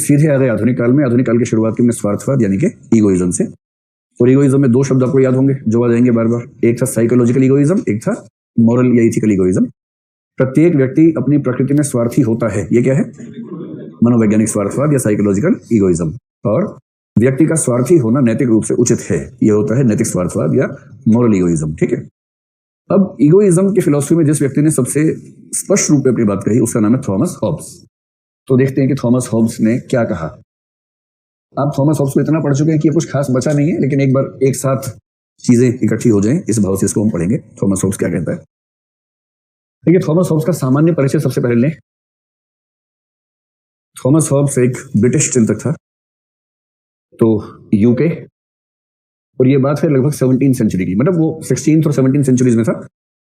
सीधे आ गए आधुनिक काल में। आधुनिक काल की शुरुआत की हमने स्वार्थवाद यानी कि ईगोइज्म से। और ईगोइज्म में दो शब्द आपको याद होंगे जो आ जाएंगे बार बार, एक था साइकोलॉजिकल ईगोइज्म, एक था मॉरल या इथिकल ईगोइज्म। प्रत्येक व्यक्ति अपनी प्रकृति में स्वार्थी होता है, ये क्या है? मनोवैज्ञानिक स्वार्थवाद या साइकोलॉजिकल ईगोइज्म। और व्यक्ति का स्वार्थी होना नैतिक रूप से उचित है, यह होता है नैतिक स्वार्थवाद या मॉरल ईगोइज्म। ठीक है। अब ईगोइज्म की फिलॉसफी में जिस व्यक्ति ने सबसे स्पष्ट रूप में अपनी बात कही उसका नाम है थॉमस हॉब्स। तो देखते हैं कि थॉमस हॉब्स ने क्या कहा। आप थॉमस हॉब्स को इतना पढ़ चुके हैं कि कुछ खास बचा नहीं है, लेकिन एक बार एक साथ चीजें इकट्ठी हो जाएं इस भाव से इसको हम पढ़ेंगे। थॉमस हॉब्स क्या कहता है? देखिए, थॉमस हॉब्स का सामान्य परिचय सबसे पहले लें। थॉमस हॉब्स एक ब्रिटिश चिंतक था, तो यूके, और ये बात है लगभग 17वीं सेंचुरी की, मतलब वो 16th और 17th सेंचुरीज में था।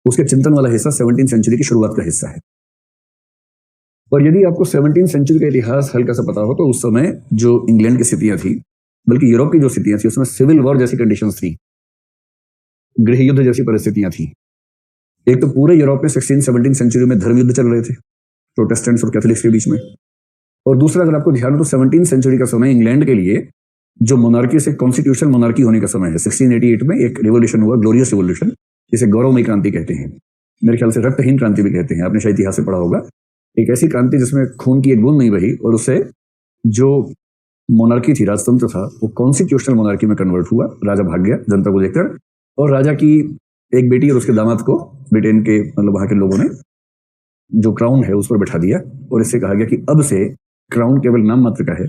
उसके चिंतन वाला हिस्सा 17वीं सेंचुरी की शुरुआत का हिस्सा है। और यदि आपको 17वीं सेंचुरी का इतिहास हल्का सा पता हो तो उस समय जो इंग्लैंड की स्थितियां थी, बल्कि यूरोप की जो स्थितियां थी, उसमें सिविल वॉर जैसी कंडीशंस थी, गृह युद्ध जैसी परिस्थितियां थी। एक तो पूरे यूरोप में 16-17 सेंचुरी में धर्म युद्ध चल रहे थे प्रोटेस्टेंट्स और कैथोलिक्स के बीच में। और दूसरा, अगर आपको ध्यान हो तो 17वीं सेंचुरी का समय इंग्लैंड के लिए जो मोनार्की से कॉन्स्टिट्यूशनल मोनार्की होने का समय है। 1688 में एक रिवोल्यूशन हुआ, ग्लोरियस रिवोल्यूशन, जिसे गौरवमयी क्रांति कहते हैं। मेरे ख्याल से रक्तहीन क्रांति भी कहते हैं, आपने शायद इतिहास से पढ़ा होगा। एक ऐसी क्रांति जिसमें खून की एक बूंद नहीं बही, और उससे जो मोनार्की थी, राजतंत्र था, वो कॉन्स्टिट्यूशनल मोनार्की में कन्वर्ट हुआ। राजा भाग गया जनता को देखकर, और राजा की एक बेटी और उसके दामाद को ब्रिटेन के, मतलब वहां के लोगों ने जो क्राउन है उस पर बैठा दिया, और इससे कहा गया कि अब से क्राउन केवल नाम मात्र का है।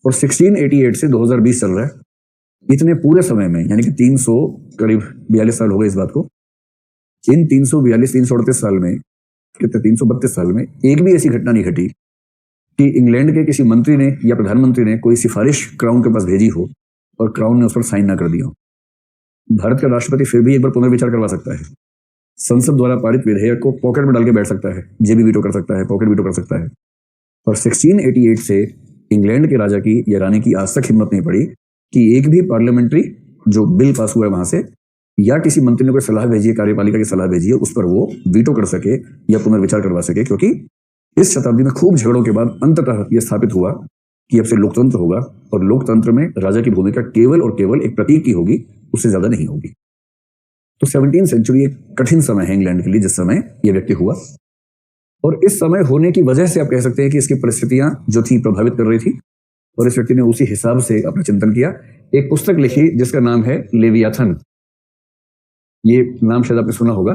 और 1688 से 2020 चल रहा है। इतने पूरे समय में, यानी कि 300 करीब 42 साल हो गए इस बात को। इन 338 साल में, कितने, 332 साल में एक भी ऐसी घटना नहीं घटी कि इंग्लैंड के किसी मंत्री ने या प्रधानमंत्री ने कोई सिफारिश क्राउन के पास भेजी हो और क्राउन ने उस पर साइन ना कर दिया हो। भारत का राष्ट्रपति फिर भी एक बार पुनर्विचार करवा सकता है। संसद द्वारा पारित विधेयक को पॉकेट में डाल के बैठ सकता है, जेबी वीटो कर सकता है, पॉकेट वीटो कर सकता है। और 1688 से इंग्लैंड के राजा की या रानी की आज तक हिम्मत नहीं पड़ी कि एक भी पार्लियामेंट्री जो बिल पास हुआ है वहां से, या किसी मंत्री ने कोई सलाह भेजी है, कार्यपालिका की सलाह भेजी है, उस पर वो वीटो कर सके या पुनर्विचार करवा सके। क्योंकि इस शताब्दी में खूब झगड़ों के बाद अंततः यह स्थापित हुआ कि अब से लोकतंत्र होगा, और लोकतंत्र में राजा की भूमिका केवल और केवल एक प्रतीक की होगी, उससे ज्यादा नहीं होगी। तो 17वीं सेंचुरी एक कठिन समय है इंग्लैंड के लिए, जिस समय यह व्यक्ति हुआ। और इस समय होने की वजह से आप कह सकते हैं कि इसकी परिस्थितियां जो थी प्रभावित कर रही थी, और इस व्यक्ति ने उसी हिसाब से अपना चिंतन किया। एक पुस्तक लिखी जिसका नाम है लेवियाथन। ये नाम शायद आपने सुना होगा।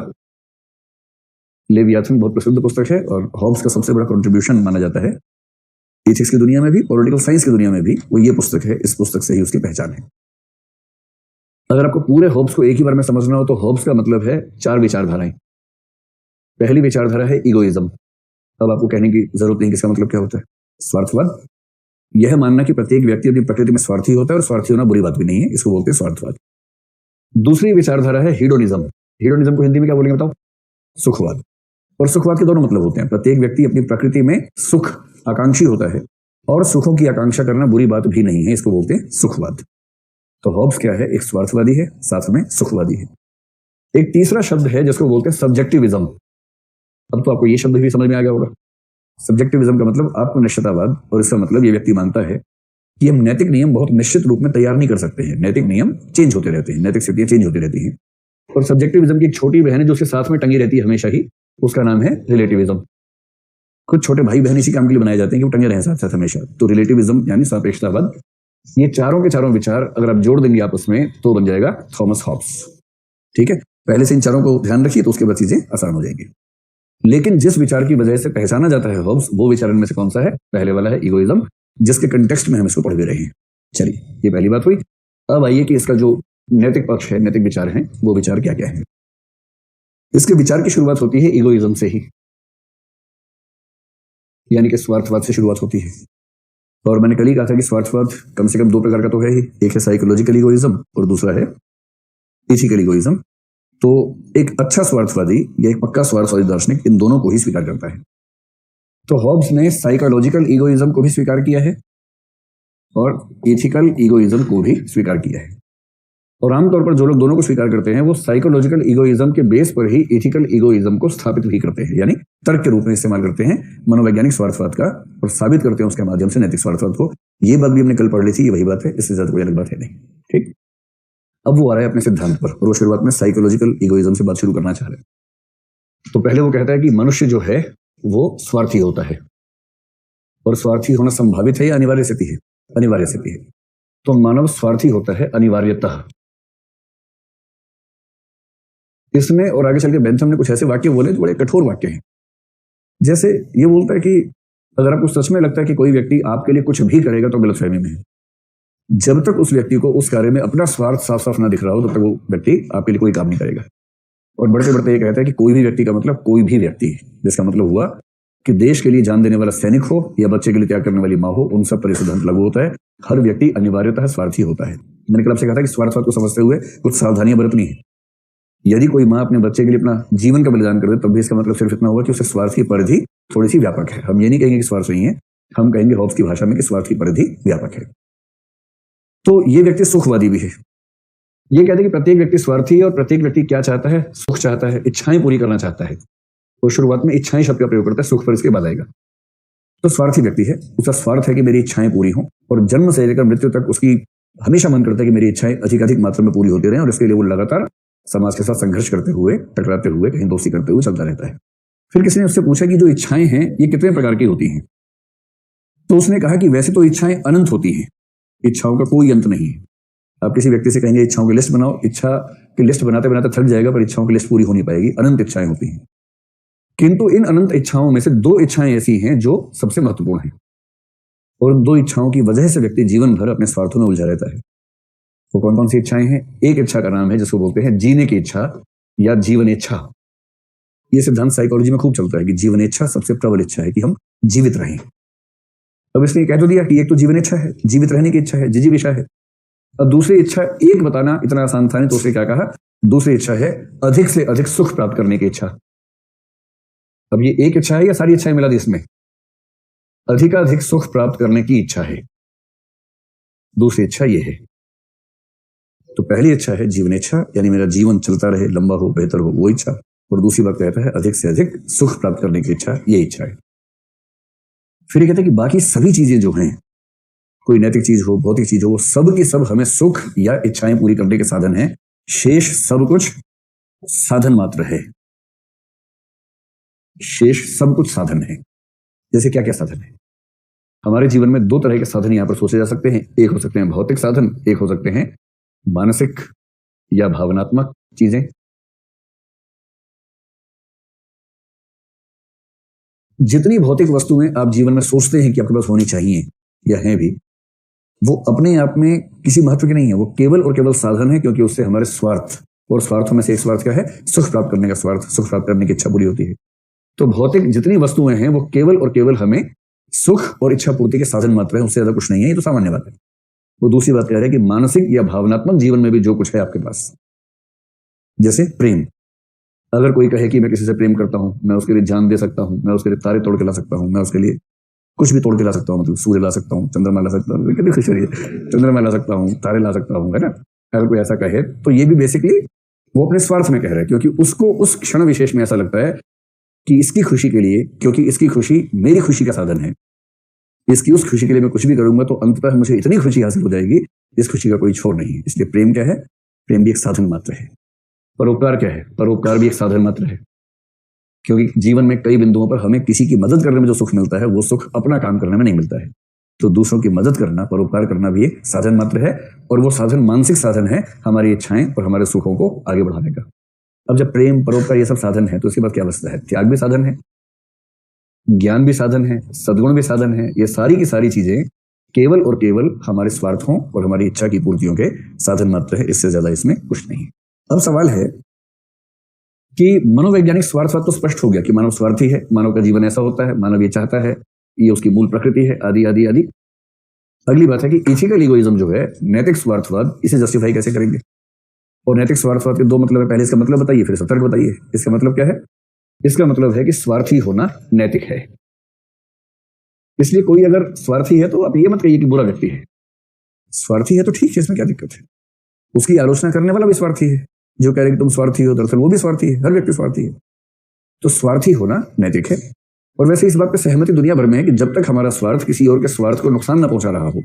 लेवियाथन बहुत प्रसिद्ध पुस्तक है, और हॉब्स का सबसे बड़ा कंट्रीब्यूशन माना जाता है एथिक्स की दुनिया में भी, पॉलिटिकल साइंस की दुनिया में भी। वो ये पुस्तक है, इस पुस्तक से ही उसकी पहचान है। अगर आपको पूरे हॉब्स को एक ही बार में समझना हो तो हॉब्स का मतलब है 4 विचारधाराएं। पहली विचारधारा है ईगोइज्म। अब आपको कहने की जरूरत नहीं कि इसका मतलब क्या होता है। स्वार्थवाद, यह मानना कि प्रत्येक व्यक्ति अपनी प्रकृति में स्वार्थी होता है, और स्वार्थी होना बुरी बात भी नहीं है, इसको बोलते हैं स्वार्थवाद। दूसरी विचारधारा है हीडोनिज्म। हीडोनिज्म को हिंदी में क्या बोलेंगे बताओ? सुखवाद। और सुखवाद के दोनों मतलब होते हैं। प्रत्येक व्यक्ति अपनी प्रकृति में सुख आकांक्षी होता है, और सुखों की आकांक्षा करना बुरी बात भी नहीं है, इसको बोलते हैं सुखवाद। तो हॉब्स क्या है? एक स्वार्थवादी है, साथ में सुखवादी है। एक तीसरा शब्द है जिसको बोलते हैं सब्जेक्टिविज्म। अब तो आपको ये शब्द भी समझ में आ गया होगा। सब्जेक्टिविज्म का मतलब आत्मनिश्चितवाद, और इसका मतलब ये व्यक्ति मानता है कि हम नैतिक नियम बहुत निश्चित रूप में तैयार नहीं कर सकते हैं। नैतिक नियम चेंज होते रहते हैं, नैतिक स्थितियां चेंज होती रहती हैं। और सब्जेक्टिविज्म की एक छोटी बहन है जो उसके साथ में टंगी रहती है हमेशा ही, उसका नाम है रिलेटिविज्म। कुछ छोटे भाई बहन इसी काम के लिए बनाए जाते हैं कि वो टंगे रहे साथ साथ हमेशा। तो रिलेटिविज्म यानी सापेक्षतावाद। ये चारों के चारों विचार अगर आप जोड़ देंगे आपस में तो बन जाएगा थॉमस हॉब्स। ठीक है, पहले से इन चारों को ध्यान रखिए तो उसके बाद चीजें आसान हो जाएंगी। लेकिन जिस विचार की वजह से पहचाना जाता है हॉब्स, वो विचार इनमें से कौन सा है? पहले वाला है ईगोइज्म, जिसके कंटेक्स्ट में हम इसको पढ़ भी रहे हैं। चलिए, ये पहली बात हुई। अब आइए कि इसका जो नैतिक पक्ष है, नैतिक विचार है, वो विचार क्या क्या है। इसके विचार की शुरुआत होती है ईगोइज्म से ही, यानी कि स्वार्थवाद से शुरुआत होती है। और मैंने कल ही कहा था कि स्वार्थवाद कम से कम 2 प्रकार का तो है ही। एक है साइकोलॉजिकल ईगोइज्म और दूसरा है इथिकल ईगोइज्म। तो एक अच्छा स्वार्थवादी या एक पक्का स्वार्थवादी दार्शनिक इन दोनों को ही स्वीकार करता है। तो हॉब्स ने साइकोलॉजिकल ईगोइज्म को भी स्वीकार किया है और इथिकल ईगोइज्म को भी स्वीकार किया है। और आमतौर पर जो लोग दोनों को स्वीकार करते हैं वो साइकोलॉजिकल इगोइज्म के बेस पर ही एथिकल इगोइज्म को स्थापित भी करते हैं, यानी तर्क के रूप में इस्तेमाल करते हैं मनोवैज्ञानिक स्वार्थवाद का और साबित करते हैं उसके माध्यम से नैतिक स्वार्थवाद को। ये बात भी हमने कल पढ़ ली थी, ये वही बात है, इससे ज्यादा कोई अलग बात है नहीं। ठीक, अब वो आ रहा है अपने सिद्धांत पर और वो शुरुआत में साइकोलॉजिकल इगोइज्म से बात शुरू करना चाह रहे हैं। तो पहले वो कहता है कि मनुष्य जो है वो स्वार्थी होता है, और स्वार्थी होना संभावित है या अनिवार्य स्थिति है? अनिवार्य स्थिति है। तो मानव स्वार्थी होता है अनिवार्यतः। इसमें और आगे चल के बेंथम ने कुछ ऐसे वाक्य बोले जो बड़े कठोर वाक्य हैं। जैसे ये बोलता है कि अगर आपको सच में लगता है कि कोई व्यक्ति आपके लिए कुछ भी करेगा तो गलतफहमी में है। जब तक उस व्यक्ति को उस कार्य में अपना स्वार्थ साफ साफ ना दिख रहा हो तब तक वो व्यक्ति आपके लिए कोई काम नहीं करेगा। और बढ़ते बढ़ते ये कहता है कि कोई भी व्यक्ति का मतलब कोई भी व्यक्ति, जिसका मतलब हुआ कि देश के लिए जान देने वाला सैनिक हो या बच्चे के लिए त्याग करने वाली माँ हो, उन सब पर सिद्धांत लागू होता है। हर व्यक्ति अनिवार्यतः स्वार्थी होता है। मैंने कल आपसे कहा था कि स्वार्थवाद को समझते हुए कुछ सावधानियां बरतनी है। यदि कोई माँ अपने बच्चे के लिए अपना जीवन का बलिदान कर दे तब भी इसका मतलब सिर्फ इतना होगा कि उससे स्वार्थ की परिधि थोड़ी सी व्यापक है। हम ये नहीं कहेंगे कि स्वार्थ नहीं है, हम कहेंगे हॉब्स की भाषा में कि स्वार्थ की परिधि व्यापक है। तो ये व्यक्ति सुखवादी भी है। ये कहते हैं कि प्रत्येक व्यक्ति स्वार्थी है और प्रत्येक व्यक्ति क्या चाहता है? सुख चाहता है, इच्छाएं पूरी करना चाहता है। तो शुरुआत में इच्छाएं शब्द का प्रयोग करता है, सुख पर इसके बाद आएगा। तो स्वार्थी व्यक्ति है, उसका स्वार्थ है कि मेरी इच्छाएं पूरी हों, और जन्म से लेकर मृत्यु तक उसकी हमेशा मन करता है कि मेरी इच्छाएं अधिकाधिक मात्रा में पूरी होती रहें, और इसके लिए वो लगातार समाज के साथ संघर्ष करते हुए, टकराते हुए, कहीं दोस्ती करते हुए चलता रहता है। फिर किसी ने उससे पूछा कि जो इच्छाएं हैं ये कितने प्रकार की होती हैं? तो उसने कहा कि वैसे तो इच्छाएं अनंत होती हैं, इच्छाओं का कोई अंत नहीं है। आप किसी व्यक्ति से कहेंगे इच्छाओं की लिस्ट बनाओ, इच्छा की लिस्ट बनाते बनाते थक जाएगा, पर इच्छाओं की लिस्ट पूरी हो नहीं पाएगी। अनंत इच्छाएं होती हैं, किंतु इन अनंत इच्छाओं में से दो इच्छाएं ऐसी हैं जो सबसे महत्वपूर्ण हैं, और उन दो इच्छाओं की वजह से व्यक्ति जीवन भर अपने स्वार्थों में उलझा रहता है। वो कौन कौन सी इच्छाएं हैं? एक इच्छा का नाम है जिसको बोलते हैं जीने की इच्छा या जीवन इच्छा। यह सिद्धांत साइकोलॉजी में खूब चलता है कि जीवन इच्छा सबसे प्रबल इच्छा है कि हम जीवित रहें। अब इसने कह तो दिया कि एक तो जीवन इच्छा है, जीवित रहने की इच्छा है, जिजीविषा है। अब दूसरी इच्छा एक बताना इतना आसान था नहीं, तो उसने क्या कहा? दूसरी इच्छा है अधिक से अधिक सुख प्राप्त करने की इच्छा। अब ये एक इच्छा है या सारी इच्छाएं मिला दी इसमें? अधिकाधिक सुख प्राप्त करने की इच्छा है, दूसरी इच्छा ये है। तो पहली इच्छा है जीवन इच्छा, यानी मेरा जीवन चलता रहे, लंबा हो, बेहतर हो, वो इच्छा। और दूसरी बात कहता है अधिक से अधिक सुख प्राप्त करने की इच्छा, ये इच्छा है। फिर ये कहते हैं कि बाकी सभी चीजें जो हैं, कोई नैतिक चीज हो, भौतिक चीज हो, वो सब की सब हमें सुख या इच्छाएं पूरी करने के साधन है। शेष सब कुछ साधन मात्र है। शेष सब कुछ साधन है। जैसे क्या क्या साधन है? हमारे जीवन में दो तरह के साधन यहां पर सोचे जा सकते हैं। एक हो सकते हैं भौतिक साधन, एक हो सकते हैं मानसिक या भावनात्मक चीजें। जितनी भौतिक वस्तुएं आप जीवन में सोचते हैं कि आपके पास होनी चाहिए या हैं भी, वो अपने आप में किसी महत्व की नहीं है। वो केवल और केवल साधन है, क्योंकि उससे हमारे स्वार्थ, और स्वार्थों में से एक स्वार्थ क्या है? सुख प्राप्त करने का स्वार्थ, सुख प्राप्त करने की इच्छा पूरी होती है। तो भौतिक जितनी वस्तुएं हैं वो केवल और केवल हमें सुख और इच्छा पूर्ति के साधन मात्र है, उससे ज्यादा कुछ नहीं है। ये तो सामान्य बात है। वो दूसरी बात कह रहे हैं कि मानसिक या भावनात्मक जीवन में भी जो कुछ है आपके पास, जैसे प्रेम। अगर कोई कहे कि मैं किसी से प्रेम करता हूं, मैं उसके लिए जान दे सकता हूं, मैं उसके लिए तारे तोड़ के ला सकता हूं, मैं उसके लिए कुछ भी तोड़ के ला सकता हूं, मतलब सूर्य ला सकता हूं, चंद्रमा ला सकता हूं, कितनी खुशी है, चंद्रमा ला सकता हूं, तारे ला सकता हूं, है ना। अगर कोई ऐसा कहे तो ये भी बेसिकली वो अपने स्वार्थ में कह रहा है, क्योंकि उसको उस क्षण विशेष में ऐसा लगता है कि इसकी खुशी के लिए, क्योंकि इसकी खुशी मेरी खुशी का साधन है, इसकी उस खुशी के लिए मैं कुछ भी करूंगा तो अंततः मुझे इतनी खुशी हासिल हो जाएगी, इस खुशी का कोई छोर नहीं है। इसलिए प्रेम क्या है? प्रेम भी एक साधन मात्र है। परोपकार क्या है? परोपकार भी एक साधन मात्र है, क्योंकि जीवन में कई बिंदुओं पर हमें किसी की मदद करने में जो सुख मिलता है वो सुख अपना काम करने में नहीं मिलता है। तो दूसरों की मदद करना, परोपकार करना भी एक साधन मात्र है, और वो साधन मानसिक साधन है हमारी इच्छाएं और हमारे सुखों को आगे बढ़ाने का। अब जब प्रेम, परोपकार ये सब साधन है, तो उसके बाद क्या बचता है? त्याग भी साधन है, ज्ञान भी साधन है, सद्गुण भी साधन है। ये सारी की सारी चीजें केवल और केवल हमारे स्वार्थों और हमारी इच्छा की पूर्तियों के साधन मात्र है, इससे ज्यादा इसमें कुछ नहीं। अब सवाल है कि मनोवैज्ञानिक स्वार्थवाद तो स्पष्ट हो गया कि मानव स्वार्थी है, मानव का जीवन ऐसा होता है, मानव ये चाहता है, ये उसकी मूल प्रकृति है, आदि आदि आदि। अगली बात है कि इथिकल इगोइज्म जो है, नैतिक स्वार्थवाद, इसे जस्टिफाई कैसे करेंगे? और नैतिक स्वार्थवाद के दो मतलब है। पहले इसका मतलब बताइए, फिर तर्क बताइए। इसका मतलब क्या है? इसका मतलब है कि स्वार्थी होना नैतिक है। इसलिए कोई अगर स्वार्थी है तो आप ये मत कहिए कि बुरा व्यक्ति है। स्वार्थी है तो ठीक है, इसमें क्या दिक्कत है? उसकी आलोचना करने वाला भी स्वार्थी है। जो कह रहे कि तुम स्वार्थी हो, दरअसल वो भी स्वार्थी है। हर व्यक्ति स्वार्थी है। तो स्वार्थी होना नैतिक है। और वैसे इस बात पर सहमति दुनिया भर में है कि जब तक हमारा स्वार्थ किसी और के स्वार्थ को नुकसान न पहुंचा रहा हो,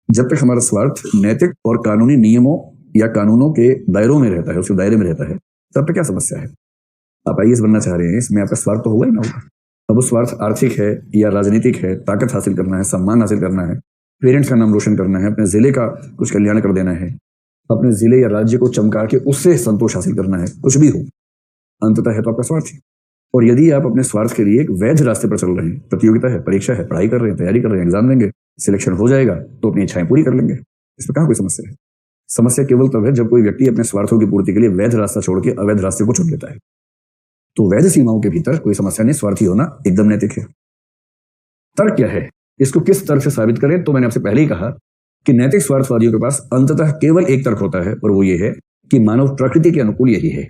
जब तक हमारा स्वार्थ नैतिक और कानूनी नियमों या कानूनों के दायरों में रहता है, उसके दायरे में रहता है, तब तक क्या समस्या है। आप आईएएस बनना चाह रहे हैं, इसमें आपका स्वार्थ तो होगा ही ना होगा। अब वो स्वार्थ आर्थिक है या राजनीतिक है, ताकत हासिल करना है, सम्मान हासिल करना है, पेरेंट्स का नाम रोशन करना है, अपने जिले का कुछ कल्याण कर देना है, अपने जिले या राज्य को चमका के उससे संतोष हासिल करना है, कुछ भी हो, अंततः है तो आपका स्वार्थ ही। और यदि आप अपने स्वार्थ के लिए एक वैध रास्ते पर चल रहे हैं, प्रतियोगिता है, परीक्षा है, पढ़ाई कर रहे हैं, तैयारी कर रहे हैं, एग्जाम देंगे, सिलेक्शन हो जाएगा तो अपनी इच्छाएं पूरी कर लेंगे, इसमें कहाँ कोई समस्या है। समस्या केवल तब है जब कोई व्यक्ति अपने स्वार्थों की पूर्ति के लिए वैध रास्ता छोड़ के अवैध रास्ते को चुन लेता है। तो वैध सीमाओं के भीतर कोई समस्या नहीं, स्वार्थी होना एकदम नैतिक है। तर्क क्या है, इसको किस तर्क से साबित करें? तो मैंने आपसे पहले ही कहा कि नैतिक स्वार्थवादियों के पास अंततः केवल एक तर्क होता है, और वो ये है कि मानव प्रकृति के अनुकूल यही है।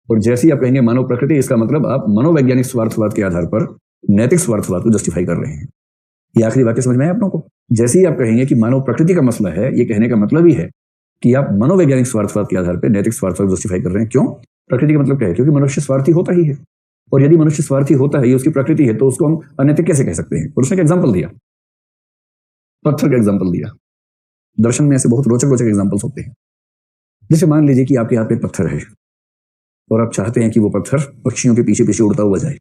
और जैसे ही आप कहेंगे मानव प्रकृति, इसका मतलब आप मनोवैज्ञानिक स्वार्थवाद के आधार पर नैतिक स्वार्थवाद को जस्टिफाई कर रहे हैं। ये आखिरी वाक्य समझ में आया आप लोगों को? जैसे ही आप कहेंगे कि मानव प्रकृति का मसला है, ये कहने का मतलब ही है कि आप मनोवैज्ञानिक स्वार्थवाद के आधार पर नैतिक स्वार्थवाद जस्टिफाई कर रहे हैं। क्यों? प्रकृति का मतलब क्या है? क्योंकि मनुष्य स्वार्थी होता ही है, और यदि मनुष्य स्वार्थी होता है, ये उसकी प्रकृति है, तो उसको हम अनैतिक कैसे कह सकते हैं? और उसने एक एग्जाम्पल दिया, पत्थर का एग्जाम्पल दिया। दर्शन में ऐसे बहुत रोचक रोचक एग्जाम्पल्स होते हैं। जैसे मान लीजिए कि आपके हाथ में पत्थर है और आप चाहते हैं कि वो पत्थर पक्षियों के पीछे पीछे उड़ता हुआ जाए।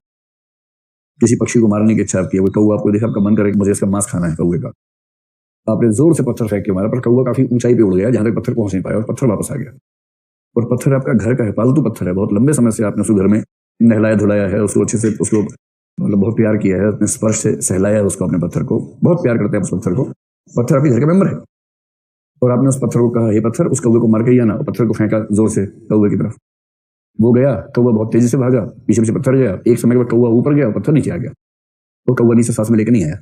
किसी पक्षी को मारने की इच्छा आपकी है, वो कौवा आपको देखा, आपका मन करे मुझे इसका मांस खाना है कौवे का। आपने जोर से पत्थर फेंक के मारा, पर कौवा काफी ऊंचाई पे उड़ गया, जहां तक पत्थर पहुंच नहीं पाया, और पत्थर वापस आ गया। और पत्थर आपका घर का है, पालतू पत्थर है, बहुत लंबे समय से आपने उसको घर में नहलाया धुलाया है, उसको अच्छे से, उसको मतलब बहुत प्यार किया है, अपने स्पर्श से सहलाया है उसको, अपने पत्थर को बहुत प्यार करते हैं उस पत्थर को। पत्थर आपके घर का मेंबर है, और आपने उस पत्थर को कहा हे पत्थर, उस कौवे को मार के आना, और पत्थर को फेंका जोर से कौवे की तरफ। वो गया, कौवा बहुत तेजी से भागा, पीछे पीछे पत्थर गया। एक समय के बाद कौवा ऊपर गया, पत्थर नीचे आ गया। वो कौवा नीचे सांस में लेकर नहीं आया।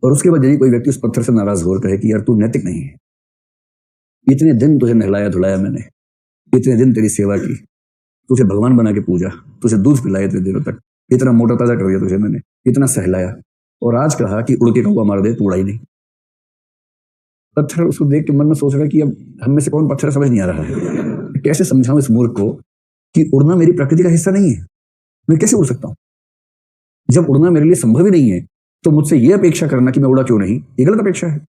और उसके बाद यदि कोई व्यक्ति उस पत्थर से नाराज होकर कहे कि यार तू नैतिक नहीं है, इतने दिन तुझे नहलाया धुलाया मैंने, इतने दिन तेरी सेवा की, तुझे भगवान बना के पूजा, तुझे दूध पिलाया इतने दिनों तक, इतना मोटा ताजा कर दिया तुझे मैंने, इतना सहलाया, और आज कहा कि उड़ के कौवा मार दे, तू उड़ा ही नहीं। पत्थर उसको देख के मन में सोच रहा है कि अब हम में से कौन पत्थर समझ नहीं आ रहा है। कैसे समझाऊं इस मूर्ख को कि उड़ना मेरी प्रकृति का हिस्सा नहीं है, मैं कैसे उड़ सकता हूं? जब उड़ना मेरे लिए संभव ही नहीं है, तो मुझसे यह अपेक्षा करना कि मैं उड़ा क्यों नहीं, ये गलत अपेक्षा है।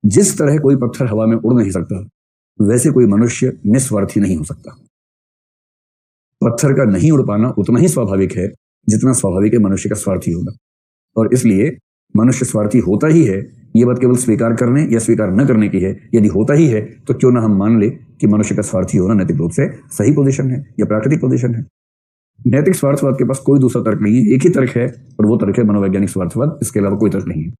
जिस तरह कोई पत्थर हवा में उड़ नहीं सकता, वैसे कोई मनुष्य निस्वार्थी नहीं हो सकता। पत्थर का नहीं उड़ पाना उतना ही स्वाभाविक है जितना स्वाभाविक है मनुष्य का स्वार्थी होना। और इसलिए मनुष्य स्वार्थी होता ही है, यह बात केवल स्वीकार करने या स्वीकार न करने की है। यदि होता ही है तो क्यों ना हम मान ले कि मनुष्य का स्वार्थी होना नैतिक रूप से सही पोजीशन है या प्राकृतिक पोजीशन है। नैतिक स्वार्थवाद के पास कोई दूसरा तर्क नहीं है, एक ही तर्क है, और वो तर्क है मनोवैज्ञानिक स्वार्थवाद। इसके अलावा कोई तर्क नहीं है।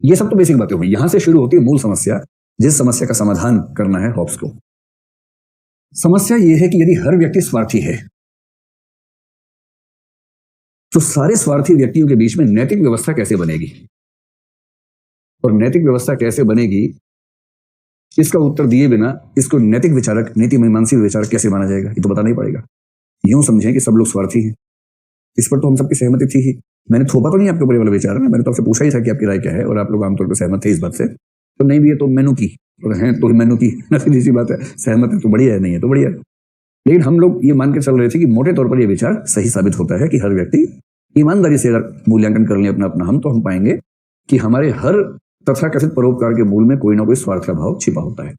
ये सब तो बेसिक बातें हुई। यहां से शुरू होती है मूल समस्या, जिस समस्या का समाधान करना है हॉब्स को। समस्या यह है कि यदि हर व्यक्ति स्वार्थी है, तो सारे स्वार्थी व्यक्तियों के बीच में नैतिक व्यवस्था कैसे बनेगी? और नैतिक व्यवस्था कैसे बनेगी, इसका उत्तर दिए बिना इसको नैतिक विचारक, नीति मीमांसी विचारक कैसे माना जाएगा, ये तो बताना ही पड़ेगा। यूं समझें कि सब लोग स्वार्थी हैं, इस पर तो हम सबकी सहमति थी ही। मैंने थोपा तो नहीं आपके ऊपर वाला विचार है, मैंने तो आपसे पूछा ही था कि आपकी राय क्या है, और आप लोग आमतौर पर सहमत थे इस बात से। तो नहीं भी है तो मैनू की, और हैं तो मैनू की, सीधी सी बात है। सहमत है तो बढ़िया है, नहीं है तो बढ़िया है। लेकिन हम लोग ये मान के चल रहे थे कि मोटे तौर पर यह विचार सही साबित होता है कि हर व्यक्ति ईमानदारी से अगर मूल्यांकन कर ले अपना अपना हम, तो हम पाएंगे कि हमारे हर तथाकथित परोपकार के मूल में कोई ना कोई स्वार्थ का भाव छिपा होता है।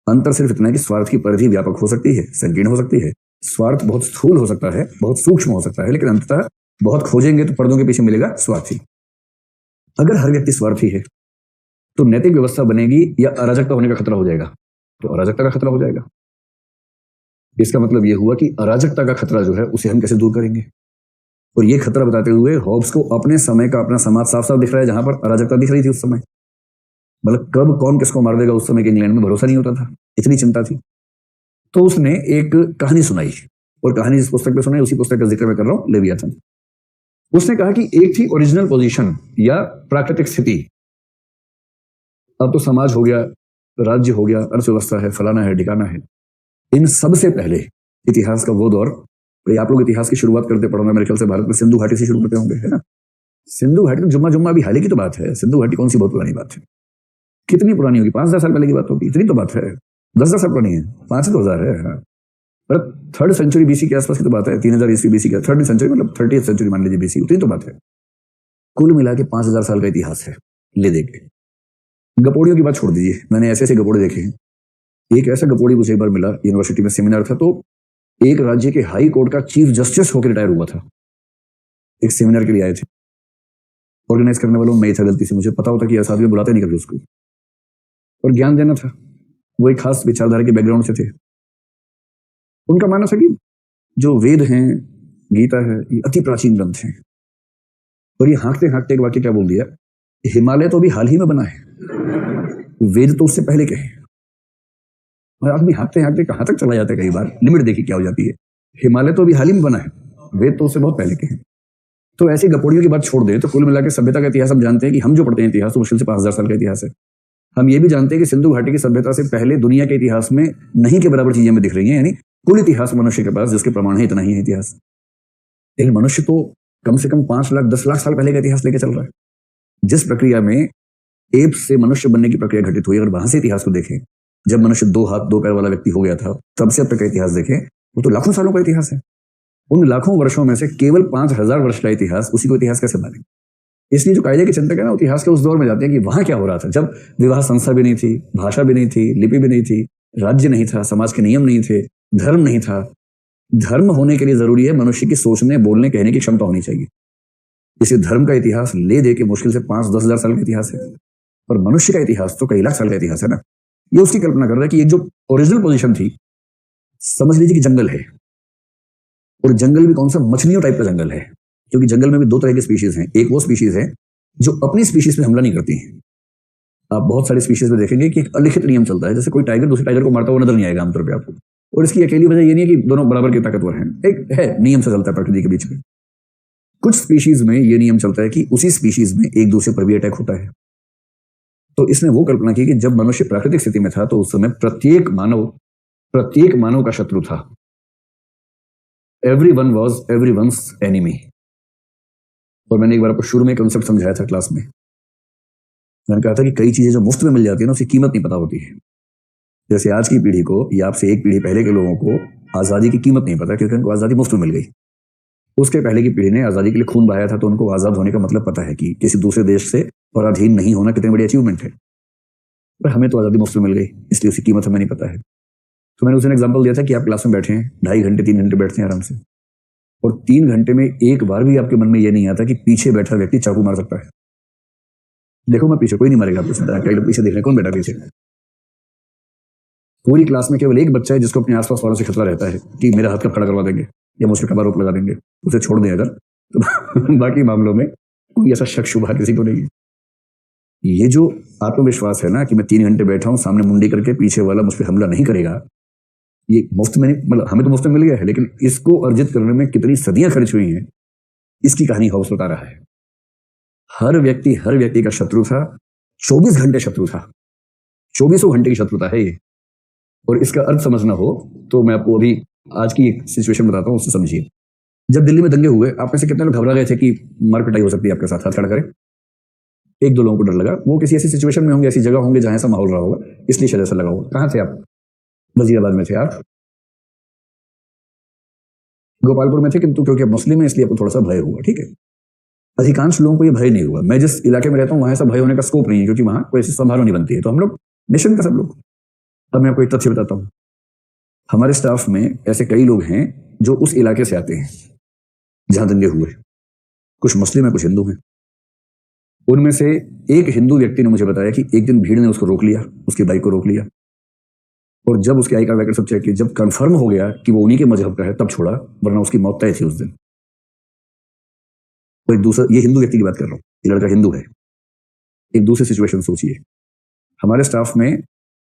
अंतर सिर्फ इतना है कि स्वार्थ की परिधि व्यापक हो सकती है, संकीर्ण हो सकती है। स्वार्थ बहुत स्थूल हो सकता है, बहुत सूक्ष्म हो सकता है, लेकिन अंततः बहुत खोजेंगे तो पर्दों के पीछे मिलेगा स्वार्थी। अगर हर व्यक्ति स्वार्थी है तो नैतिक व्यवस्था बनेगी या अराजकता होने का खतरा हो जाएगा? तो अराजकता का खतरा हो जाएगा। इसका मतलब यह हुआ कि अराजकता का खतरा जो है उसे हम कैसे दूर करेंगे। और यह खतरा बताते हुए हॉब्स को अपने समय का अपना समाज साफ साफ दिख रहा है, जहां पर अराजकता दिख रही थी उस समय। मतलब कब कौन किसको मार देगा उस समय के इंग्लैंड में भरोसा नहीं होता था, इतनी चिंता थी। तो उसने एक कहानी सुनाई, और कहानी जिस पुस्तक में सुनाई उसी पुस्तक का जिक्र मैं कर रहा हूं, लेवियाथन। उसने कहा कि एक थी ओरिजिनल पोजीशन या प्राकृतिक स्थिति। अब तो समाज हो गया, राज्य हो गया, अर्थव्यवस्था है, फलाना है, ठिकाना है। इन सबसे पहले इतिहास का वो दौर, आप लोग इतिहास की शुरुआत करते पढ़ोगे मेरे ख्याल से भारत में सिंधु घाटी से शुरू करते होंगे, है ना। सिंधु घाटी तो जुम्मा जुम्मा अभी हाल ही की तो बात है। सिंधु घाटी कौन सी बहुत पुरानी बात है। कितनी पुरानी होगी? 5,000 साल पहले की बात होगी, इतनी तो बात है। 10,000 साल पुरानी है, 5 से 2,000 है। हाँ, मतलब 3rd सेंचुरी BC के आसपास की तो बात है। 3000 ईस्वी BC का 3rd सेंचुरी, मतलब 30th सेंचुरी मान लीजिए BC, उतनी तो बात है। कुल मिला के 5,000 साल का इतिहास है। ले देखे गपोड़ियों की बात छोड़ दीजिए, मैंने ऐसे ऐसे गपोड़े देखे हैं। एक ऐसा गपोड़ी मुझे एक बार मिला, यूनिवर्सिटी में सेमिनार था, तो एक राज्य के हाई कोर्ट का चीफ जस्टिस होकर रिटायर हुआ था। एक सेमिनार के लिए आए थे, ऑर्गेनाइज करने वालों में था, गलती से मुझे पता होता कि ऐसा आदमी बुलाते नहीं कभी उसको, और ज्ञान देना था। वो एक खास विचारधारा के बैकग्राउंड से थे। उनका मानना था कि जो वेद हैं, गीता है, ये अति प्राचीन ग्रंथ हैं। और ये हाँकते हाँकते एक वाक्य क्या बोल दिया, हिमालय तो अभी हाल ही में बना है, वेद तो उससे पहले के हैं। और आदमी हाँकते हाँकते कहां तक चला जाता है, कई बार लिमिट देखी क्या हो जाती है। हिमालय तो अभी हाल ही में बना है, वेद तो उससे बहुत पहले के हैं। तो ऐसी गपोड़ियों की बात छोड़ दें तो कुल मिलाकर सभ्यता का इतिहास हम जानते हैं कि हम जो पढ़ते हैं इतिहास तो मुश्किल से 5,000 साल का इतिहास है। हम ये भी जानते हैं कि सिंधु घाटी की सभ्यता से पहले दुनिया के इतिहास में नहीं के बराबर चीजें हमें दिख रही हैं, यानी कुल इतिहास मनुष्य के पास जिसके प्रमाण है इतना ही है इतिहास। लेकिन मनुष्य तो कम से कम 5 लाख 10 लाख साल पहले का इतिहास लेके चल रहा है। जिस प्रक्रिया में एप से मनुष्य बनने की प्रक्रिया घटित हुई, अगर वहां से इतिहास को देखें, जब मनुष्य 2 हाथ 2 पैर वाला व्यक्ति हो गया था, तब से अब तक का इतिहास देखें, वो तो लाखों सालों का इतिहास है। उन लाखों वर्षों में से केवल 5,000 वर्ष का इतिहास, उसी को इतिहास कैसे माने? इसलिए जो कायदे के चिंतक है ना, इतिहास के उस दौर में जाते हैं कि वहां क्या हो रहा था, जब विवाह संस्था भी नहीं थी, भाषा भी नहीं थी, लिपि भी नहीं थी, राज्य नहीं था, समाज के नियम नहीं थे, धर्म नहीं था। धर्म होने के लिए जरूरी है मनुष्य की सोचने, बोलने, कहने की क्षमता होनी चाहिए। इसे धर्म का इतिहास ले दे के मुश्किल से 5-10 हजार साल का इतिहास है, और मनुष्य का इतिहास तो कई लाख साल का इतिहास है ना। ये उसकी कल्पना कर रहा है कि एक जो ओरिजिनल पोजीशन थी, समझ लीजिए कि जंगल है, और जंगल भी कौन सा, मछलियों टाइप का जंगल है, क्योंकि जंगल में भी 2 तरह की स्पीशीज हैं। एक वो स्पीशीज है जो अपनी स्पीशीज पे हमला नहीं करती है। आप बहुत सारे स्पीशीज में देखेंगे कि एक अलिखित नियम चलता है, जैसे कोई टाइगर दूसरे टाइगर को मारता हुआ नजर नहीं आएगा आमतौर पर आपको, और इसकी अकेली वजह ये नहीं है कि दोनों बराबर के ताकतवर हैं, एक है नियम से चलता है प्रकृति के बीच में। कुछ स्पीशीज में ये नियम चलता है कि उसी स्पीशीज में एक दूसरे पर भी अटैक होता है। तो इसने वो कल्पना की कि जब मनुष्य प्राकृतिक स्थिति में था तो उस समय प्रत्येक मानव का शत्रु था। Everyone was everyone's enemy। और मैंने एक बार आपको शुरू में कंसेप्ट समझाया था क्लास में। मैंने कहा था कि कई चीजें जो मुफ्त में मिल जाती है ना, उसकी कीमत नहीं पता होती है। जैसे आज की पीढ़ी को या आपसे एक पीढ़ी पहले के लोगों को आजादी की कीमत नहीं पता, क्योंकि उनको आजादी मुफ्त में मिल गई। उसके पहले की पीढ़ी ने आजादी के लिए खून बहाया था, तो उनको आजाद होने का मतलब पता है कि किसी दूसरे देश से पराधीन नहीं होना कितनी बड़ी अचीवमेंट है। पर हमें तो आजादी मुफ्त में मिल गई, इसलिए उसकी कीमत हमें नहीं पता है। तो मैंने उसे एग्जाम्पल दिया था कि आप क्लास में बैठे हैं, 2.5 घंटे 3 घंटे बैठते हैं आराम से, और 3 घंटे में एक बार भी आपके मन में यह नहीं आता कि पीछे बैठा व्यक्ति चाकू मार सकता है। देखो मैं पीछे, कोई नहीं मारेगा आपको, कई लोग पीछे देख रहे हैं, कौन बैठा पीछे? पूरी क्लास में केवल एक बच्चा है जिसको अपने आसपास वालों से खतरा रहता है कि मेरा हाथ कब खड़ा करवा देंगे या मुझ पर कब आरोप लगा देंगे। उसे छोड़ दें अगर तो बाकी मामलों में कोई ऐसा शक शुबा किसी को नहीं है। ये जो आत्मविश्वास है ना कि मैं 3 घंटे बैठा हूं सामने मुंडी करके, पीछे वाला मुझ पर हमला नहीं करेगा, ये मुफ्त में नहीं, मतलब हमें तो मुफ्त में मिल गया है, लेकिन इसको अर्जित करने में कितनी सदियां खर्च हुई हैं, इसकी कहानी हाउस बता रहा है। हर व्यक्ति का शत्रु था, 24 घंटे शत्रु था, 24 घंटे की शत्रुता है ये। और इसका अर्थ समझना हो तो मैं आपको अभी आज की एक सिचुएशन बताता हूं, उससे समझिए। जब दिल्ली में दंगे हुए, आप में से कितने लोग घबरा गए थे कि मारपिटाई हो सकती है आपके साथ? हाथ खड़ा करें। 1-2 लोगों को डर लगा, वो किसी ऐसी सिचुएशन में होंगे, ऐसी जगह होंगे जहां ऐसा माहौल रहा होगा, इसलिए शायद ऐसा लगा होगा। कहां थे आप? वजीराबाद में थे आप? गोपालपुर में थे, किंतु क्योंकि आप मुस्लिम है इसलिए आपको थोड़ा सा भय हुआ, ठीक है। अधिकांश लोगों को ये भय नहीं हुआ। मैं जिस इलाके में रहता हूँ वहां ऐसा भय होने का स्कोप नहीं है, क्योंकि वहां कोई ऐसी संभावना नहीं बनती है, तो हम लोग निश्चिंत का सब लोग। अब मैं आपको एक तथ्य बताता हूँ, हमारे स्टाफ में ऐसे कई लोग हैं जो उस इलाके से आते हैं जहां दंगे हुए। कुछ मुस्लिम है, कुछ हिंदू हैं। उनमें से एक हिंदू व्यक्ति ने मुझे बताया कि एक दिन भीड़ ने उसको रोक लिया, उसकी बाइक को रोक लिया, और जब उसके आई कार्ड वगैरह सब चेक किया, जब कंफर्म हो गया कि वो उन्हीं के मजहब का है, तब छोड़ा, वरना उसकी मौत तय थी उस दिन। और एक दूसरा, ये हिंदू व्यक्ति की बात कर रहा हूँ, ये लड़का हिंदू है। एक दूसरी सिचुएशन सोचिए, हमारे स्टाफ में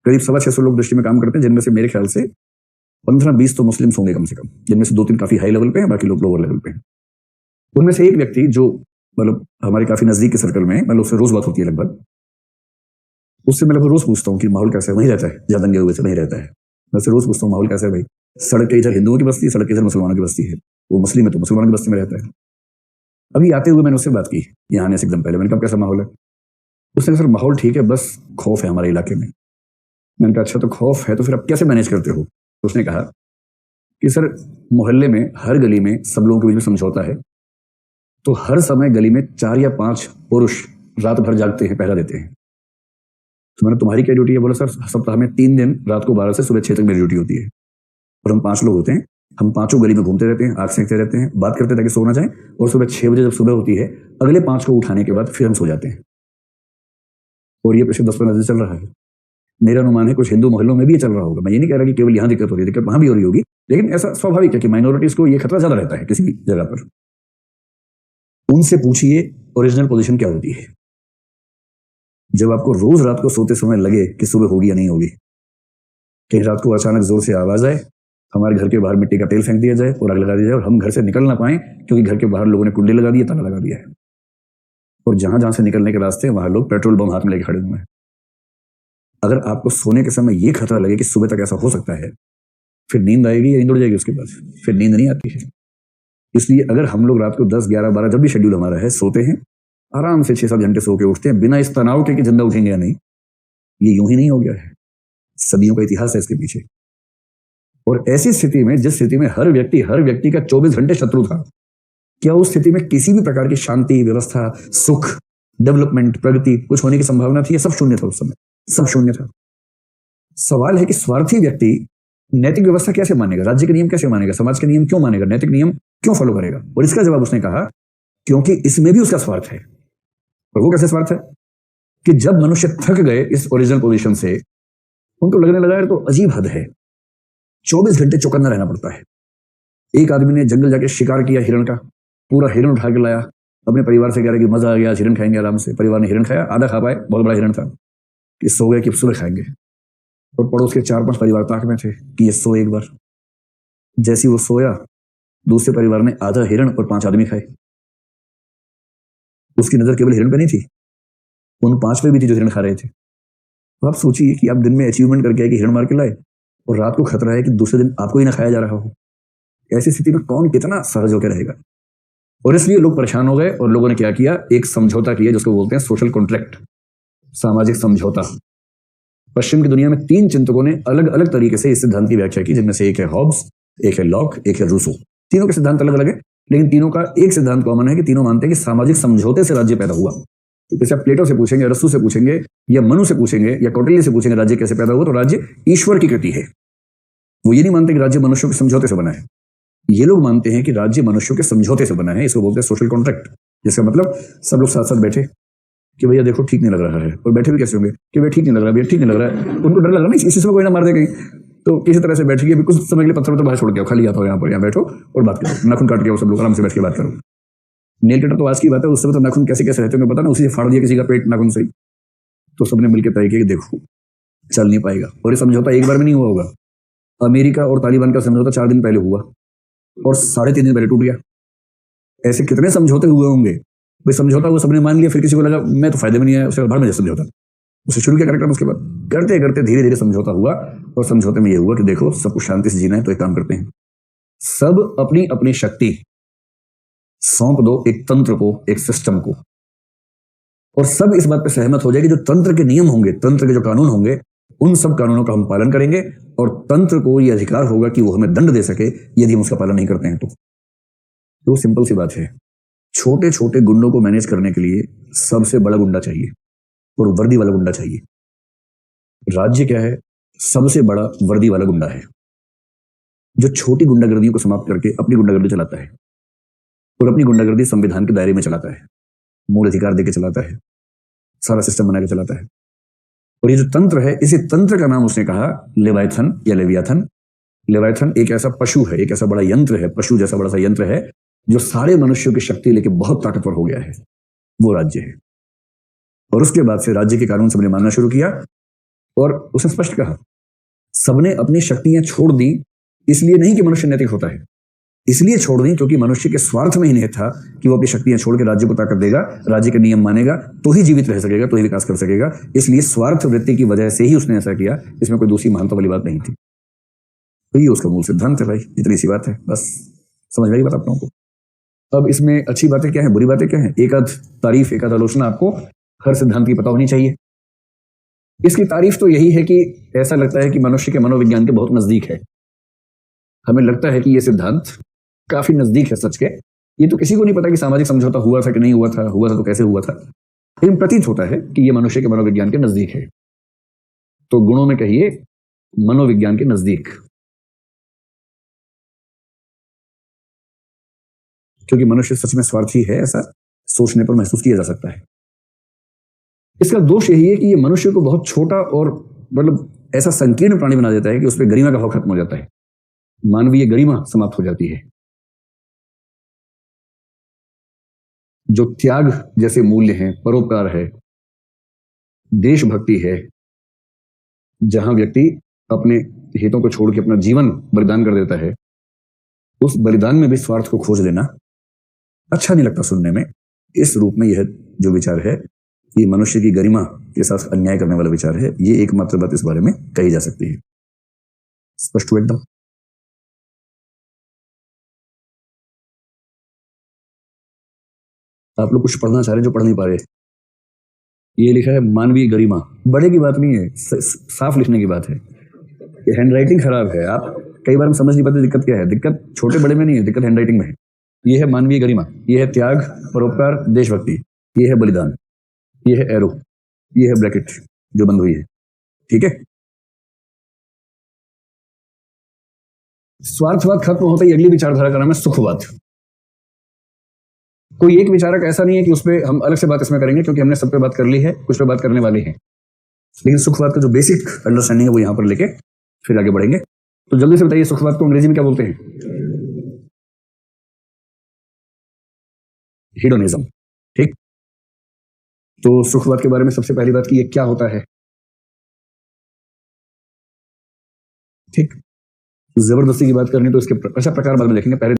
करीब 650 लोग दृष्टि में काम करते हैं, जिनमें से मेरे ख्याल से 15-20 तो मुस्लिम होंगे कम से कम, जिनमें से 2-3 काफी हाई लेवल पे हैं, बाकी लोग लोअर लेवल पे हैं। उनमें से एक व्यक्ति जो मतलब हमारे काफी नजदीक के सर्कल में, मतलब उससे रोज बात होती है लगभग, उससे मैं लगभग रोज पूछता हूँ कि माहौल कैसा है, वहीं रहता है जहाँ दंगे हुए से, वहीं रहता है। मैं उससे रोज पूछता हूँ माहौल कैसा है भाई? सड़क के इधर हिंदुओं की बस्ती है, सड़क के इधर मुसलमानों की बस्ती है, वो मुस्लिम है तो मुसलमानों की बस्ती में रहता है। अभी आते हुए मैंने उससे बात की, यहाँ आने से एकदम पहले, मैंने कहा कैसा माहौल है? उसने कहा सर माहौल ठीक है, बस खौफ है हमारे इलाके में। मैंने कहा अच्छा तो खौफ है तो फिर आप कैसे मैनेज करते हो? तो उसने कहा कि सर मोहल्ले में हर गली में सब लोगों के बीच में समझौता है, तो हर समय गली में 4 या 5 पुरुष रात भर जागते हैं, पहरा देते हैं। तो मैंने तुम्हारी क्या ड्यूटी है? बोला सर सप्ताह में 3 दिन रात को 12 से सुबह 6 तक मेरी ड्यूटी होती है, और हम 5 लोग होते हैं, हम पांचों गली में घूमते रहते हैं, आग सेंकते रहते हैं, बात करते ताकि सो ना जाए, और सुबह 6 बजे जब सुबह होती है अगले 5 को उठाने के बाद फिर हम सो जाते हैं। और ये पिछले 10-15 दिन चल रहा है। मेरा अनुमान है कुछ हिंदू मोहल्लों में भी ये चल रहा होगा। मैं ये नहीं कह रहा कि केवल यहाँ दिक्कत हो रही है, दिक्कत वहां भी हो रही होगी, लेकिन ऐसा स्वाभाविक है कि माइनॉरिटीज को ये खतरा ज्यादा रहता है किसी भी जगह पर। उनसे पूछिए ओरिजिनल पोजीशन क्या होती है जब आपको रोज रात को सोते समय लगे कि सुबह होगी या नहीं होगी। कहीं रात को अचानक जोर से आवाज आए, हमारे घर के बाहर मिट्टी का तेल फेंक दिया जाए और आग लगा दी जाए, और हम घर से निकल ना पाए क्योंकि घर के बाहर लोगों ने कुंडे लगा दिए, ताला लगा दिया है, और जहां जहां से निकलने के रास्ते वहां लोग पेट्रोल बम हाथ में लेके खड़े हुए हैं। अगर आपको सोने के समय ये खतरा लगे कि सुबह तक ऐसा हो सकता है, फिर नींद आएगी या नींद उड़ जाएगी? उसके बाद फिर नींद नहीं आती है। इसलिए अगर हम लोग रात को 10, 11, 12 जब भी शेड्यूल हमारा है सोते हैं, आराम से 6-7 घंटे सो के उठते हैं बिना इस तनाव के कि जिंदा उठेंगे या नहीं। ये यूं ही नहीं हो गया है, सदियों का इतिहास है इसके पीछे। और ऐसी स्थिति में, जिस स्थिति में हर व्यक्ति का 24 घंटे शत्रु था, क्या उस स्थिति में किसी भी प्रकार की शांति, व्यवस्था, सुख, डेवलपमेंट, प्रगति कुछ होने की संभावना थी? सब शून्य था उस समय, सब शून्य था। सवाल है कि स्वार्थी व्यक्ति नैतिक व्यवस्था कैसे मानेगा, राज्य के नियम कैसे मानेगा, समाज के नियम क्यों मानेगा, नैतिक नियम क्यों फॉलो करेगा? और इसका जवाब उसने कहा क्योंकि इसमें भी उसका स्वार्थ है। और वो कैसे स्वार्थ है कि जब मनुष्य थक गए इस ओरिजिनल पोजीशन से, उनको लगने लगा यार तो अजीब हद है, 24 घंटे चौकन्ना रहना पड़ता है। एक आदमी ने जंगल जाके शिकार किया हिरण का, पूरा हिरण उठा के लाया, अपने परिवार से कह रहा कि मजा आ गया, हिरण खाएंगे आराम से। परिवार ने हिरण खाया, आधा खा पाए, बहुत बड़ा हिरण था, कि सो गए कि सुबह खाएंगे। और पड़ोस के 4-5 परिवार ताक में थे कि ये सो एक बार। जैसे वो सोया, दूसरे परिवार ने आधा हिरण और 5 आदमी खाए। उसकी नजर केवल हिरण पे नहीं थी, उन 5 पे भी थी जो हिरण खा रहे थे। तो आप सोचिए कि आप दिन में अचीवमेंट करके आए कि हिरण मार के लाए, और रात को खतरा है कि दूसरे दिन आपको ही ना खाया जा रहा हो। ऐसी स्थिति में कौन कितना सहज होकर रहेगा? और इसलिए लोग परेशान हो गए, और लोगों ने क्या किया, एक समझौता किया जिसको बोलते हैं सोशल कॉन्ट्रैक्ट, सामाजिक समझौता। पश्चिम की दुनिया में 3 चिंतकों ने अलग अलग तरीके से इस सिद्धांत की व्याख्या की, जिनमें से एक है हॉब्स, एक है लॉक, एक है रूसो। तीनों के सिद्धांत अलग अलग है, लेकिन तीनों का एक सिद्धांत कॉमन है कि तीनों मानते हैं कि सामाजिक समझौते से राज्य पैदा हुआ। तो जैसे आप प्लेटो से पूछेंगे, रस्सू से पूछेंगे, या मनु से पूछेंगे, या कौटिल्य से पूछेंगे राज्य कैसे पैदा हुआ, तो राज्य ईश्वर की कृति है। वो ये नहीं मानते कि राज्य मनुष्यों के समझौते से बना है। ये लोग मानते हैं कि राज्य मनुष्यों के समझौते से बना है। इसको बोलते हैं सोशल कॉन्ट्रैक्ट, जिसका मतलब सब लोग साथ साथ बैठे कि भैया देखो ठीक नहीं लग रहा है, और बैठे भी कैसे होंगे कि भैया ठीक नहीं लग रहा, भैया ठीक नहीं लग रहा है। उनको डर लग रहा नहीं इसी समय कोई ना मार दे कहीं, तो किसी तरह से बैठ गए, कुछ समय के लिए पत्थर बाहर छोड़ के खाली आता हो, यहाँ पर यहाँ बैठो और बात करो, नाखून काट के सब लोग आराम से बैठ के बात करो। नेल कटर तो आज की बात है, उस समय तो नाखून कैसे कैसे रहते होंगे पता ना, उसी से फाड़ दिया किसी का पेट नाखून से। तो सबने मिलकर तय किया कि देखो चल नहीं पाएगा। और ये समझौता एक बार में नहीं हुआ होगा। अमेरिका और तालिबान का समझौता 4 दिन पहले हुआ और 3.5 दिन पहले टूट गया। ऐसे कितने समझौते हुए होंगे? भाई समझौता वो सबने मान लिया, फिर किसी को लगा मैं तो फायदे में नहीं आया, उसके बाद में समझौता, उसे शुरू किया कार्यक्रम। उसके बाद करते करते धीरे धीरे समझौता हुआ, और समझौते में ये हुआ कि देखो सबको शांति से जीना है तो एक काम करते हैं, सब अपनी अपनी शक्ति सौंप दो एक तंत्र को, एक सिस्टम को, और सब इस बात पर सहमत हो जाए कि जो तंत्र के नियम होंगे, तंत्र के जो कानून होंगे, उन सब कानूनों का हम पालन करेंगे, और तंत्र को यह अधिकार होगा कि वो हमें दंड दे सके यदि हम उसका पालन नहीं करते हैं। तो सिंपल सी बात है, छोटे छोटे गुंडों को मैनेज करने के लिए सबसे बड़ा गुंडा चाहिए, और वर्दी वाला गुंडा चाहिए। राज्य क्या है? सबसे बड़ा वर्दी वाला गुंडा है, जो छोटी गुंडागर्दियों को समाप्त करके अपनी गुंडागर्दी चलाता है, और अपनी गुंडागर्दी संविधान के दायरे में चलाता है, मूल अधिकार देकर चलाता है, सारा सिस्टम बनाकर चलाता है। और ये जो तंत्र है, इसी तंत्र का नाम उसने कहा लेवायथन या लेवियाथन। लेवायथन एक ऐसा पशु है, एक ऐसा बड़ा यंत्र है, पशु जैसा बड़ा सा यंत्र है, जो सारे मनुष्यों की शक्ति लेके बहुत ताकतवर हो गया है। वो राज्य है। और उसके बाद से राज्य के कानून सबने मानना शुरू किया, और उसने स्पष्ट कहा सबने अपनी शक्तियां छोड़ दी, इसलिए नहीं कि मनुष्य नैतिक होता है, इसलिए छोड़ दी क्योंकि मनुष्य के स्वार्थ में ही नहीं था कि वो अपनी शक्तियां छोड़ के राज्य को ताकत देगा, राज्य के नियम मानेगा, तो ही जीवित रह सकेगा, तो ही विकास कर सकेगा। इसलिए स्वार्थ वृत्ति की वजह से ही उसने ऐसा किया, इसमें कोई दूसरी महानता वाली बात नहीं थी। तो ये उसका मूल सिद्धांत है भाई, इतनी सी बात है, बस समझ में आई बात आप लोगों को। अब इसमें अच्छी बातें क्या है, बुरी बातें क्या है, एक आध तारीफ एक आध आलोचना आपको हर सिद्धांत की पता होनी चाहिए। इसकी तारीफ तो यही है कि ऐसा लगता है कि मनुष्य के मनोविज्ञान के बहुत नजदीक है। हमें लगता है कि यह सिद्धांत काफी नजदीक है सच के। ये तो किसी को नहीं पता कि सामाजिक समझौता हुआ था कि नहीं हुआ था तो कैसे हुआ था, लेकिन प्रतीत होता है कि यह मनुष्य के मनोविज्ञान के नजदीक है। तो गुणों में कहिए मनोविज्ञान के नजदीक, क्योंकि मनुष्य सच में स्वार्थी है ऐसा सोचने पर महसूस किया जा सकता है। इसका दोष यही है कि यह मनुष्य को बहुत छोटा और मतलब ऐसा संकीर्ण प्राणी बना देता है कि उस पर गरिमा का भाव खत्म हो जाता है, मानवीय गरिमा समाप्त हो जाती है। जो त्याग जैसे मूल्य हैं, परोपकार है, देशभक्ति है, जहां व्यक्ति अपने हितों को छोड़ के अपना जीवन बलिदान कर देता है, उस बलिदान में भी स्वार्थ को खोज लेना अच्छा नहीं लगता सुनने में। इस रूप में यह जो विचार है ये मनुष्य की गरिमा के साथ अन्याय करने वाला विचार है। ये एकमात्र बात इस बारे में कही जा सकती है। स्पष्ट हुआ एकदम? आप लोग कुछ पढ़ना चाह रहे हैं जो पढ़ नहीं पा रहे। ये लिखा है मानवीय गरिमा, बड़े की बात नहीं है, साफ लिखने की बात है। हैंड राइटिंग खराब है, आप कई बार हम समझ नहीं पाते दिक्कत क्या है। दिक्कत छोटे बड़े में नहीं है, दिक्कत हैंड राइटिंग में है। ये है मानवीय गरिमा, ये है त्याग, परोपकार, देशभक्ति, ये है बलिदान, ये है एरो, ये है ब्रैकेट जो बंद हुई है। ठीक है, स्वार्थवाद खत्म होता ही अगली विचारधारा का नाम है सुखवाद। कोई एक विचारक ऐसा नहीं है कि उसपे हम अलग से बात इसमें करेंगे, क्योंकि हमने सब पे बात कर ली है, कुछ पे बात करने वाले हैं। लेकिन सुखवाद का जो बेसिक अंडरस्टैंडिंग है वो यहां पर लेके फिर आगे बढ़ेंगे। तो जल्दी से बताइए सुखवाद को अंग्रेजी में क्या बोलते हैं? हिडोनिज्म। ठीक, तो सुखवाद के बारे में सबसे पहली बात की ये क्या होता है। ठीक, जबरदस्ती की बात करनी तो इसके अच्छा प्रकार बाद में देखेंगे, पहले